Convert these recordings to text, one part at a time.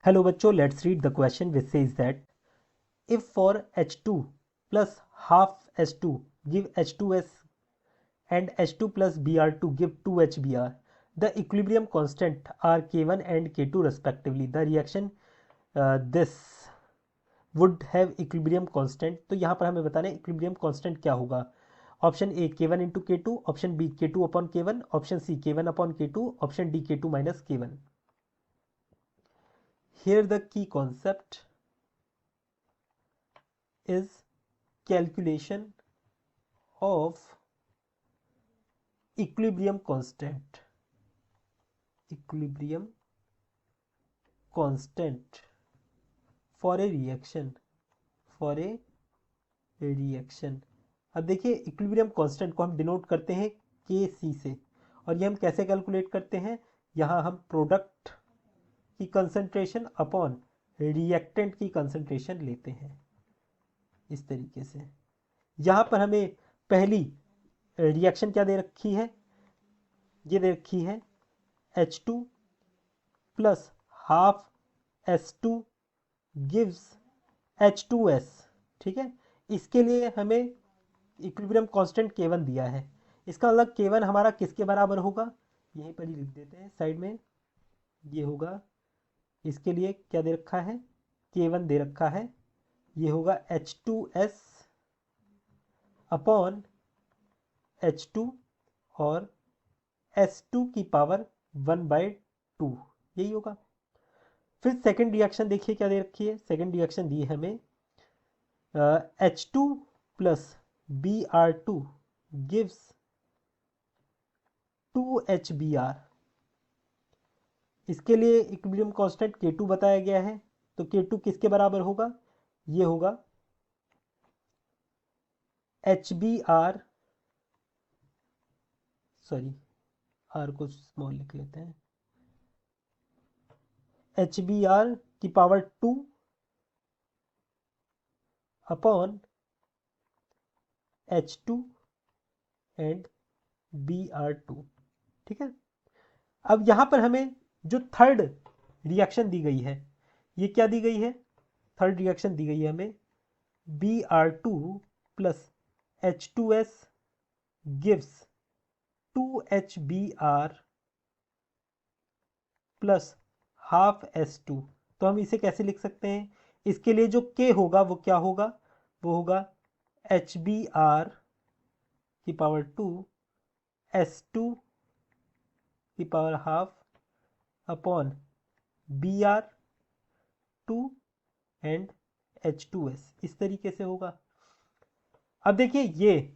Hello बच्चों, let's read the question which says that if for H2 plus half H2 give H2S and H2 plus Br2 give 2HBr, the equilibrium constant are K1 and K2 respectively. The reaction this would have equilibrium constant. तो यहाँ पर हमें बताना है equilibrium constant क्या होगा. Option A K1 into K2, option B K2 upon K1, option C K1 upon K2, option D K2 minus K1. Here the key concept is calculation of equilibrium constant for a reaction. अब देखिए equilibrium constant को हम denote करते हैं Kc से, और ये हम कैसे कैलकुलेट करते हैं. यहाँ हम प्रोडक्ट की कंसंट्रेशन अपॉन रिएक्टेंट की कंसंट्रेशन लेते हैं इस तरीके से. यहाँ पर हमें पहली रिएक्शन क्या दे रखी है, ये दे रखी है H2 plus half S2 gives H2S. ठीक है, इसके लिए हमें इक्विलिब्रियम कांस्टेंट K1 दिया है. इसका मतलब K1 हमारा किसके बराबर होगा, यहीं पर ही लिख देते हैं साइड में. ये होगा, इसके लिए क्या दे रखा है, K1 दे रखा है. ये होगा H2S अपॉन H2 और S2 की पावर 1/2, यही होगा. फिर सेकंड रिएक्शन देखिए क्या दे रखी है. सेकंड रिएक्शन दी है हमें H2 plus Br2 gives 2HBr. इसके लिए इक्विलिब्रियम कांस्टेंट K2 बताया गया है. तो K2 किसके बराबर होगा, ये होगा HBr, सॉरी R को स्मॉल लिख लेते हैं, HBr की power 2 upon H2 and Br2. ठीक है, अब यहां पर हमें जो थर्ड रिएक्शन दी गई है, ये क्या दी गई है, थर्ड रिएक्शन दी गई है हमें Br2 plus H2S gives 2HBr plus half S2. तो हम इसे कैसे लिख सकते हैं, इसके लिए जो K होगा वो क्या होगा, वो होगा HBr की पावर 2 S2 की power half upon Br2 and H2S. इस तरीके से होगा. अब देखिए ये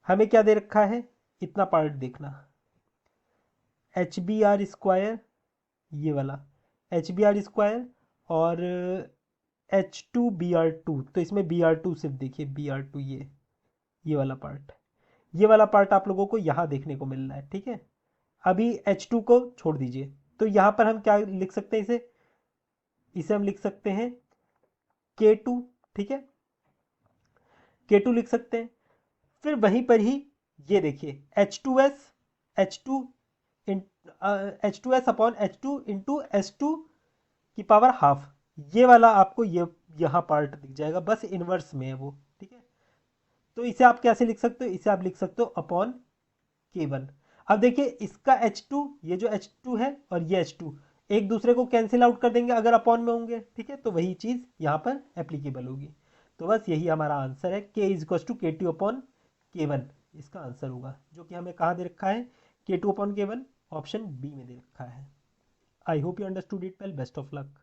हमें क्या दे रखा है, इतना पार्ट देखना, HBr स्क्वायर, ये वाला HBr स्क्वायर और H2Br2. तो इसमें Br2 सिर्फ देखिए Br2, ये वाला पार्ट, ये वाला पार्ट आप लोगों को यहाँ देखने को मिल रहा है. ठीक है, अभी H2 को छोड़ दीजिए. तो यहाँ पर हम क्या लिख सकते हैं, इसे हम लिख सकते हैं K2. ठीक है, K2 लिख सकते हैं. फिर वहीं पर ही ये देखिए H2S upon H2 into S2 की पावर हाफ, ये वाला आपको ये यहाँ पार्ट दिख जाएगा, बस इनवर्स में है वो. ठीक है, तो इसे आप कैसे लिख सकते हो, इसे आप लिख सकते हो अपॉन K1. अब देखिए इसका H2, ये जो H2 है और ये H2 एक दूसरे को कैंसिल आउट कर देंगे अगर अपॉन में होंगे. ठीक है, तो वही चीज़ यहाँ पर एप्लीकेबल होगी. तो बस यही हमारा आंसर है, K is equal to K2 upon K1 इसका आंसर होगा, जो कि हमें कहाँ दे रखा है, K2 upon K1 option B में दे रखा है. I hope you understood it well. Best of luck.